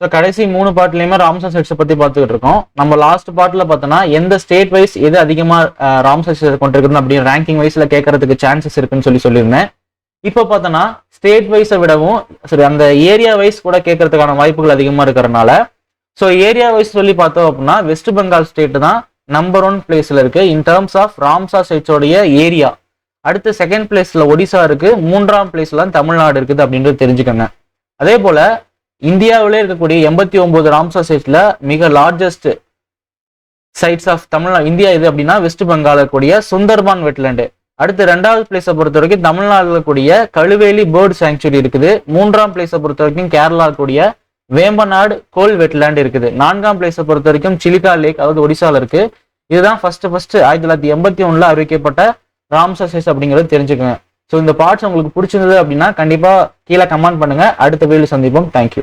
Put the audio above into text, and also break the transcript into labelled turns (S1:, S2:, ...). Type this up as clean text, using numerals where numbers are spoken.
S1: So கடைசி 3 பார்ட்லையுமே Ramsar சைட்ஸை பற்றி பார்த்துக்கிட்டு இருக்கோம். நம்ம லாஸ்ட் பார்ட்டில் பார்த்தோன்னா எந்த ஸ்டேட் வைஸ் எது அதிகமாக ராம்சர் சைட்ஸ் கொண்டிருக்கணும் அப்படின்னு ரேங்கிங் வைஸில் கேட்கறதுக்கு சான்சஸ் இருக்குன்னு சொல்லியிருந்தேன். இப்போ பார்த்தோன்னா ஸ்டேட் வைஸை விடவும் சரி அந்த ஏரியா வைஸ் கூட கேட்கறதுக்கான வாய்ப்புகள் அதிகமாக இருக்கிறதுனால ஸோ ஏரியா வைஸ் சொல்லி பார்த்தோம் அப்படின்னா வெஸ்ட் பெங்கால் ஸ்டேட் தான் நம்பர் 1 பிளேஸில் இருக்கு இன் டேர்ம்ஸ் ஆஃப் ராம்சார் சைட்ஸோடைய ஏரியா. அடுத்து செகண்ட் பிளேஸ்ல ஒடிசா இருக்கு, 3ஆம் பிளேஸ்ல தமிழ்நாடு இருக்குது அப்படின்றது தெரிஞ்சுக்கோங்க. அதே போல இந்தியாவிலே இருக்கக்கூடிய 89 ராம்சார் சைட்ஸ்ல மிக largest sites of Tamil Nadu India இது அப்படின்னா வெஸ்ட் பெங்கால் இருக்கக்கூடிய சுந்தர்பான் வெட்லேண்டு. அடுத்து 2வது பிளேஸை பொறுத்த வரைக்கும் தமிழ்நாட்டில் இருக்கக்கூடிய கழுவேலி பேர்டு சாங்சுரி இருக்குது. 3ஆம் பிளேஸை பொறுத்த வரைக்கும் கேரளா இருக்கக்கூடிய வேம்பநாடு கோல் வெட்லேண்ட் இருக்குது. 4ஆம் பிளேஸை பொறுத்த வரைக்கும் சிலிகா லேக் அதாவது ஒடிசால இருக்கு. இதுதான் ஃபர்ஸ்ட் 1981 அறிவிக்கப்பட்ட ராம்சார் சைட்ஸ் அப்படிங்கிறது தெரிஞ்சுக்கோங்க. ஸோ இந்த பார்ட்ஸ் உங்களுக்கு பிடிச்சிருந்தது அப்படின்னா கண்டிப்பா கீழே கமெண்ட் பண்ணுங்க. அடுத்த வீடியோல சந்திப்போம். தேங்க்யூ.